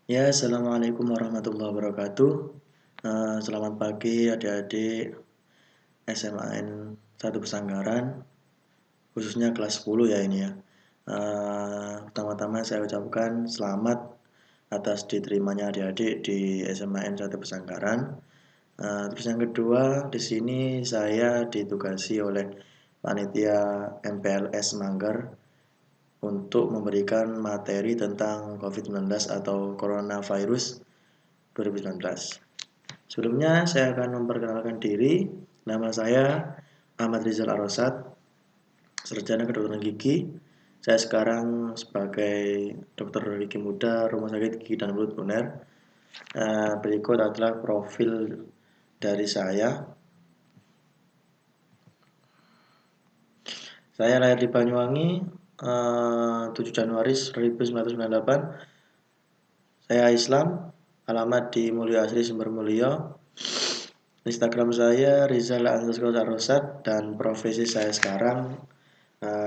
Ya, assalamualaikum warahmatullahi wabarakatuh. Selamat pagi adik-adik SMAN 1 Pesanggaran, khususnya kelas 10 ya ini ya. Pertama-tama saya ucapkan selamat atas diterimanya adik-adik di SMAN 1 Pesanggaran. Terus yang kedua, di sini saya ditugasi oleh panitia MPLS Manggar untuk memberikan materi tentang COVID-19 atau Coronavirus 2019. Sebelumnya saya akan memperkenalkan diri. Nama saya Ahmad Rizal Arosat, sarjana kedokteran gigi. Saya sekarang sebagai dokter gigi muda Rumah Sakit Gigi dan Mulut UNER. Berikut adalah profil dari saya. Saya lahir di Banyuwangi 7 Januari 1998. Saya Islam, alamat di Mulyo Asri Sumber Mulyo. Instagram saya Rizal_Arosat dan profesi saya sekarang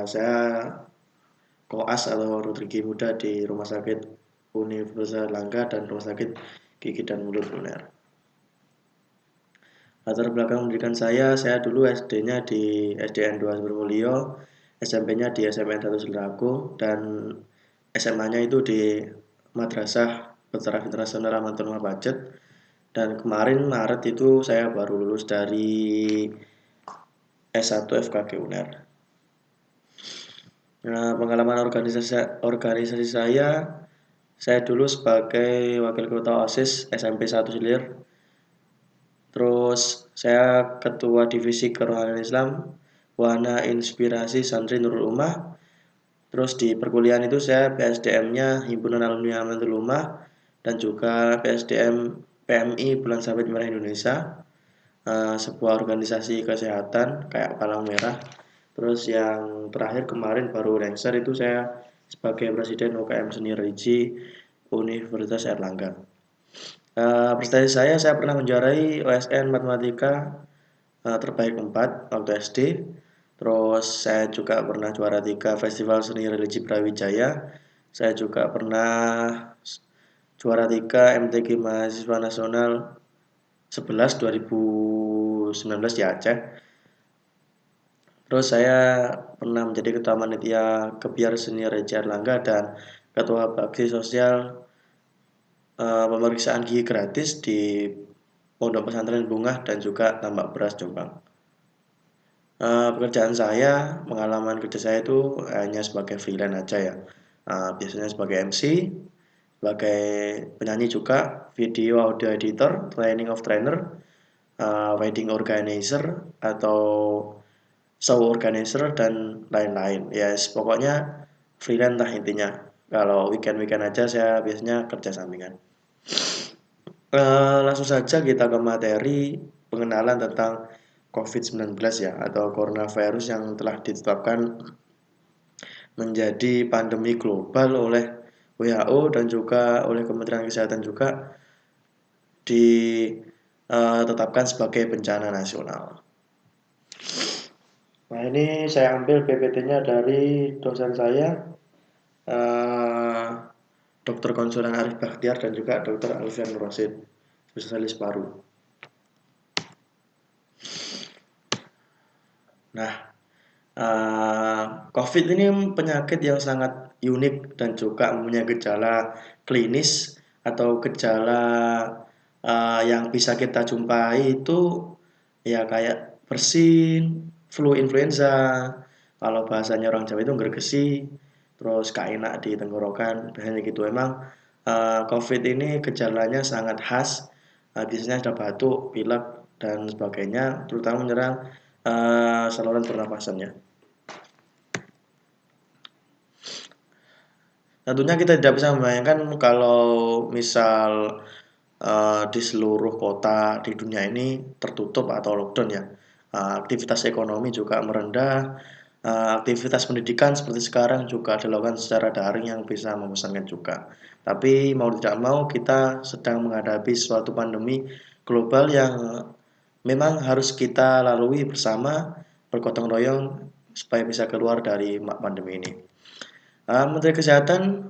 saya koas atau dokter gigi muda di Rumah Sakit Universitas Erlangga dan Rumah Sakit Gigi dan Mulut UNER. Latar belakang pendidikan saya dulu SD-nya di SDN 2 Sumbermulyo, SMP-nya di SMN 1 Seleraku, dan SMA-nya itu di Madrasah Bertaraf Internasional Amantul Pacet. Dan kemarin Maret itu saya baru lulus dari S1 FKG UNER. Nah, pengalaman organisasi saya dulu sebagai wakil ketua OSIS SMP 1 Silir. Terus saya ketua divisi kerohanian Islam, Wana Inspirasi Santri Nurul Ummah. Terus di perkuliahan itu saya PSDM-nya Himpunan Alumni Amantul Ummah dan juga PSDM PMI Bulan Sabit Merah Indonesia, sebuah organisasi kesehatan kayak Palang Merah. Terus yang terakhir kemarin baru lengser itu saya sebagai presiden UKM Seni Religi Universitas Erlangga. Prestasi saya pernah menjuarai OSN Matematika terbaik 4 waktu SD. Terus saya juga pernah juara 3 Festival Seni Religi Brawijaya. Saya juga pernah juara 3 MTG Mahasiswa Nasional 11 2019 di Aceh. Terus saya pernah menjadi ketua panitia Kebiar Seni Religi Erlangga dan ketua bakti sosial pemeriksaan gigi gratis di Pondok Pesantren Bungah dan juga Tambak Beras Jombang. Pekerjaan saya, pengalaman kerja saya itu hanya sebagai freelance aja ya. Biasanya sebagai MC, sebagai penyanyi juga, video audio editor, training of trainer, wedding organizer atau show organizer dan lain-lain. Ya, pokoknya freelance lah intinya. Kalau weekend-weekend aja saya biasanya kerja sampingan. Langsung saja kita ke materi pengenalan tentang COVID-19 ya, atau coronavirus yang telah ditetapkan menjadi pandemi global oleh WHO dan juga oleh Kementerian Kesehatan juga ditetapkan sebagai bencana nasional. Nah, ini saya ambil PPT-nya dari dosen saya, Dr. Konsulan Arif Bakhtiar dan juga Dr. Alfian Nur Rasid, spesialis paru. Nah, COVID ini penyakit yang sangat unik dan juga mempunyai gejala klinis atau gejala yang bisa kita jumpai itu ya kayak bersin, flu influenza, kalau bahasanya orang Jawa itu gergesi, terus gak enak di tenggorokan, biasanya gitu. Emang COVID ini gejalanya sangat khas, biasanya ada batuk, pilek, dan sebagainya, terutama menyerang saluran pernapasannya. Tentunya kita tidak bisa membayangkan kalau misal di seluruh kota di dunia ini tertutup atau lockdown ya. Aktivitas ekonomi juga merendah, aktivitas pendidikan seperti sekarang juga dilakukan secara daring yang bisa membosankan juga. Tapi mau tidak mau kita sedang menghadapi suatu pandemi global yang memang harus kita lalui bersama, bergotong royong supaya bisa keluar dari pandemi ini. Menteri Kesehatan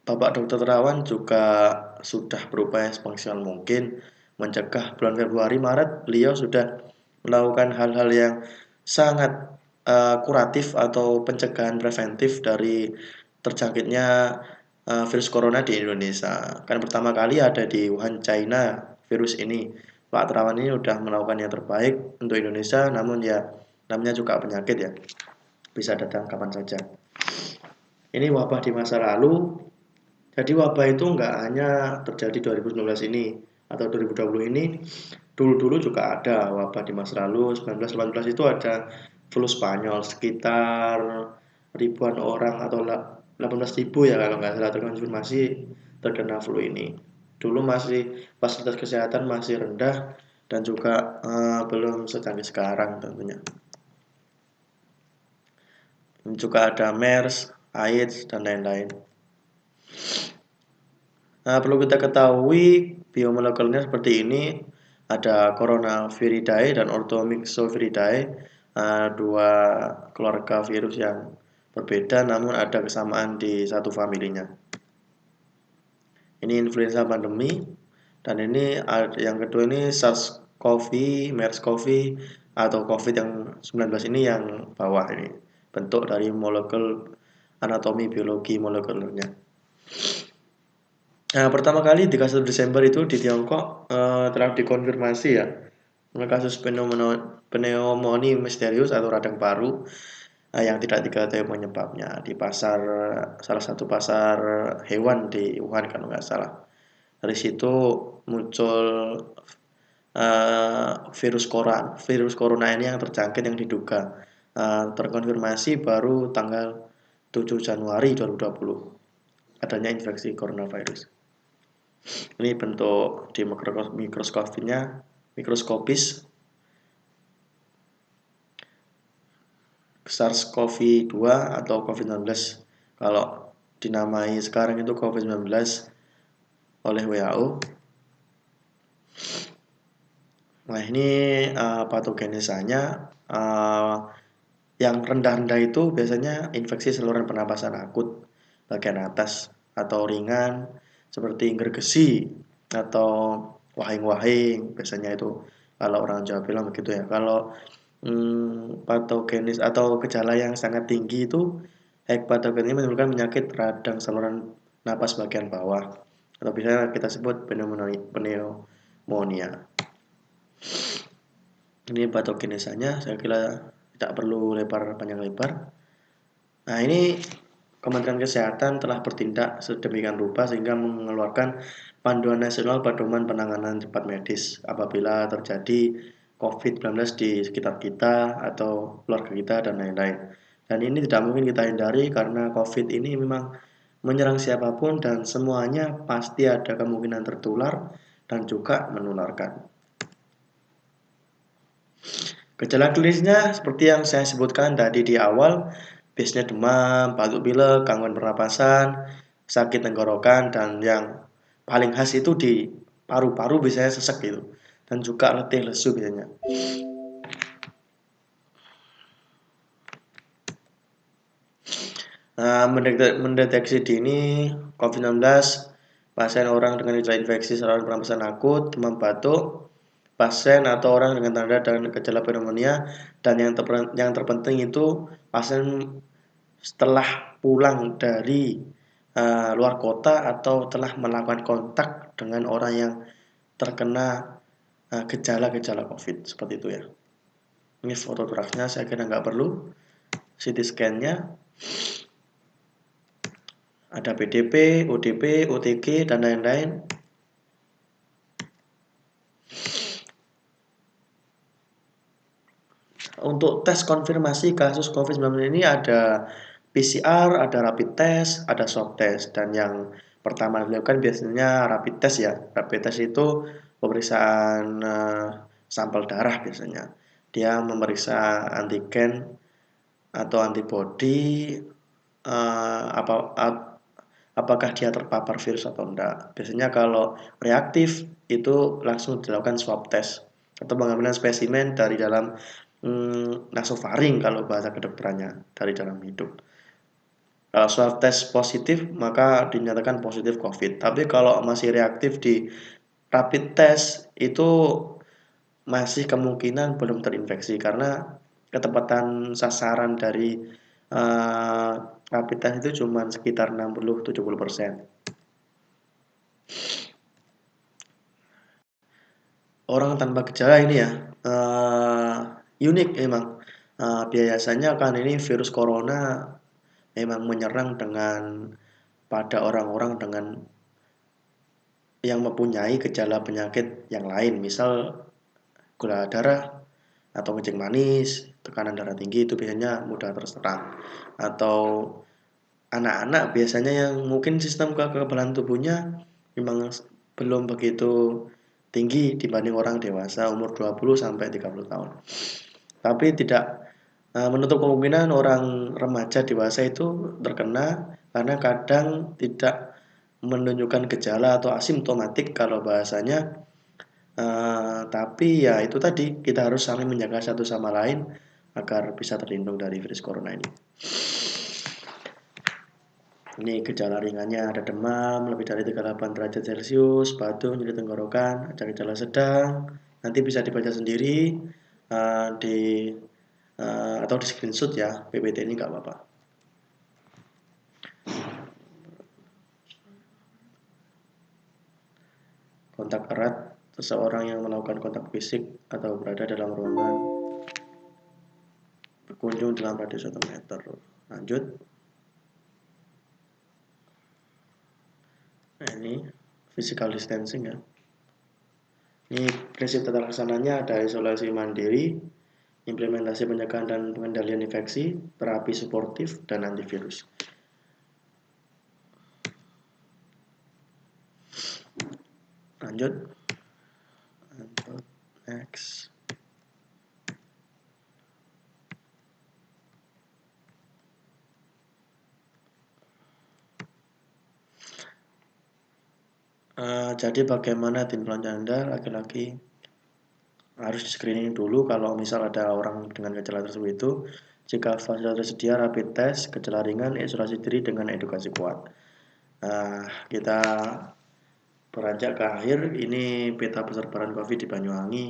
Bapak Dr. Terawan juga sudah berupaya semaksimal mungkin mencegah bulan Februari Maret beliau sudah melakukan hal-hal yang sangat kuratif atau pencegahan preventif dari terjangkitnya virus corona di Indonesia. Kan pertama kali ada di Wuhan, China virus ini. Pak Terawan ini sudah melakukan yang terbaik untuk Indonesia, namun ya namanya juga penyakit ya, bisa datang kapan saja. Ini wabah di masa lalu. Jadi wabah itu nggak hanya terjadi 2019 ini atau 2020 ini, dulu-dulu juga ada wabah di masa lalu. 1918 itu ada flu Spanyol sekitar ribuan orang atau 18.000 ya kalau nggak salah terkonfirmasi terkena flu ini. Dulu masih fasilitas kesehatan masih rendah dan juga belum secanggih sekarang tentunya. Juga ada MERS, AIDS, dan lain-lain. Nah, perlu kita ketahui biomolekulernya seperti ini. Ada Coronaviridae dan Orthomyxoviridae, dua keluarga virus yang berbeda namun ada kesamaan di satu familinya. Ini influenza pandemi dan ini yang kedua ini SARS-CoV, MERS-CoV atau COVID yang 19 ini yang bawah ini. Bentuk dari molekul anatomi biologi molekulernya. Nah, pertama kali di 1 Desember itu di Tiongkok telah dikonfirmasi ya kasus pneumonia misterius atau radang paru yang tidak diketahui penyebabnya di pasar salah satu pasar hewan di Wuhan kalau nggak salah. Dari situ muncul virus corona ini yang terjangkit yang diduga terkonfirmasi baru tanggal 7 Januari 2020 adanya infeksi coronavirus. Ini bentuk di mikroskopnya mikroskopis SARS-CoV-2 atau COVID-19. Kalau dinamai sekarang itu COVID-19 oleh WHO. Nah, ini patogenisanya yang rendah-rendah itu biasanya infeksi saluran pernapasan akut bagian atas atau ringan seperti gergesi atau wahing-wahing biasanya itu kalau orang Jawa bilang begitu ya. Kalau patogenis atau gejala yang sangat tinggi itu hepatogen ini menimbulkan penyakit radang saluran napas bagian bawah atau bisa kita sebut pneumonia. Ini patogenisanya saya kira tidak perlu panjang lebar. Nah, ini Kementerian Kesehatan telah bertindak sedemikian rupa sehingga mengeluarkan Panduan Nasional Pedoman Penanganan Cepat Medis apabila terjadi COVID-19 di sekitar kita atau keluarga kita dan lain-lain. Dan ini tidak mungkin kita hindari karena COVID ini memang menyerang siapapun dan semuanya pasti ada kemungkinan tertular dan juga menularkan. Gejala klinisnya seperti yang saya sebutkan tadi di awal, biasanya demam, batuk pilek, gangguan pernapasan, sakit tenggorokan, dan yang paling khas itu di paru-paru biasanya sesek gitu, dan juga letih lesu biasanya. Nah, mendeteksi dini COVID-19 pasien orang dengan gejala infeksi saluran pernapasan akut, demam batuk, pasien atau orang dengan tanda dan gejala pneumonia, dan yang terpenting itu pasien setelah pulang dari luar kota atau telah melakukan kontak dengan orang yang terkena gejala-gejala COVID seperti itu ya. Ini fotografinya saya kira nggak perlu. CT scan-nya ada PDP, ODP, OTG dan lain-lain. Untuk tes konfirmasi kasus COVID-19 ini ada PCR, ada rapid test, ada swab test, dan yang pertama dilakukan biasanya rapid test ya. Rapid test itu pemeriksaan sampel darah biasanya. Dia memeriksa antigen atau antibodi apakah dia terpapar virus atau enggak. Biasanya kalau reaktif itu langsung dilakukan swab test atau pengambilan spesimen dari dalam nasofaring kalau bahasa kedokterannya dari dalam hidung. Kalau swab test positif, maka dinyatakan positif COVID. Tapi kalau masih reaktif di rapid test, itu masih kemungkinan belum terinfeksi karena ketepatan sasaran dari uh, rapid test itu cuma sekitar 60-70%. Orang tanpa gejala ini ya unik emang. Biasanya kan ini virus corona memang menyerang dengan pada orang-orang dengan yang mempunyai gejala penyakit yang lain, misal gula darah atau kencing manis, tekanan darah tinggi itu biasanya mudah terserang. Atau anak-anak biasanya yang mungkin sistem kekebalan tubuhnya memang belum begitu tinggi dibanding orang dewasa umur 20 sampai 30 tahun. Tapi tidak menutup kemungkinan orang remaja dewasa itu terkena karena kadang tidak menunjukkan gejala atau asimptomatik kalau bahasanya. Tapi ya itu tadi kita harus saling menjaga satu sama lain agar bisa terlindung dari virus corona ini. Ini gejala ringannya ada demam lebih dari 38 derajat Celcius, batuk, nyeri tenggorokan, ada gejala sedang. Nanti bisa dibaca sendiri di atau di screenshot ya, PPT ini nggak apa-apa. Kontak erat seseorang yang melakukan kontak fisik atau berada dalam ruangan berkunjung dalam radius 1 meter. Lanjut. Nah ini physical distancing ya. Ini prinsip tata laksananya ada isolasi mandiri, implementasi pencegahan dan pengendalian infeksi, terapi suportif, dan antivirus. Lanjut. Next. Jadi bagaimana tindakan Anda laki-laki harus di screening dulu kalau misal ada orang dengan gejala tersebut itu. Jika fasilitas tersedia rapid test, gejala ringan, isolasi diri dengan edukasi kuat. Kita beranjak ke akhir, ini peta persebaran COVID di Banyuwangi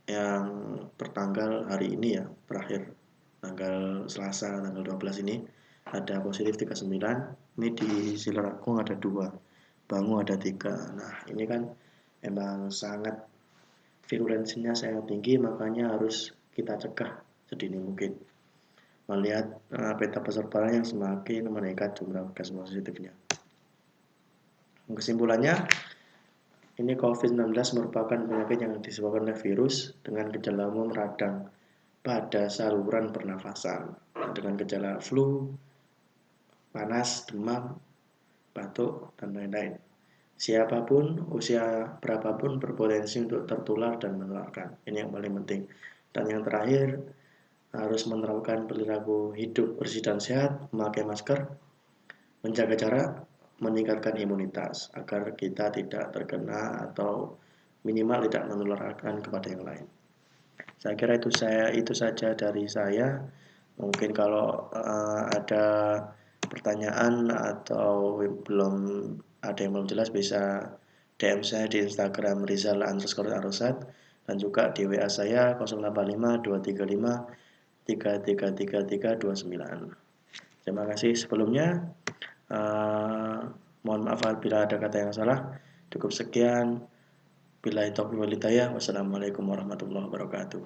yang bertanggal hari ini ya, berakhir tanggal Selasa tanggal 12 ini ada positif 39. Ini di Silarakung ada 2, Bangu ada 3. Nah ini kan emang sangat virulensinya sangat tinggi, makanya harus kita cegah sedini mungkin. Melihat peta persebaran yang semakin meningkat jumlah kasus positifnya. Kesimpulannya, ini COVID-19 merupakan penyakit yang disebabkan oleh virus dengan gejala umum radang pada saluran pernafasan dengan gejala flu, panas, demam, batuk, dan lain-lain. Siapapun, usia berapapun berpotensi untuk tertular dan menularkan. Ini yang paling penting. Dan yang terakhir, harus menerapkan perilaku hidup bersih dan sehat, memakai masker, menjaga jarak, meningkatkan imunitas agar kita tidak terkena atau minimal tidak menularkan kepada yang lain. Saya kira itu saja dari saya. Mungkin kalau ada pertanyaan atau belum ada yang belum jelas bisa DM saya di Instagram Rizal_Arosat dan juga di WA saya 085 235 333329. Terima kasih sebelumnya. Mohon maaf bila ada kata yang salah. Cukup sekian. Billahi taufiq wal hidayah. Wassalamualaikum warahmatullahi wabarakatuh.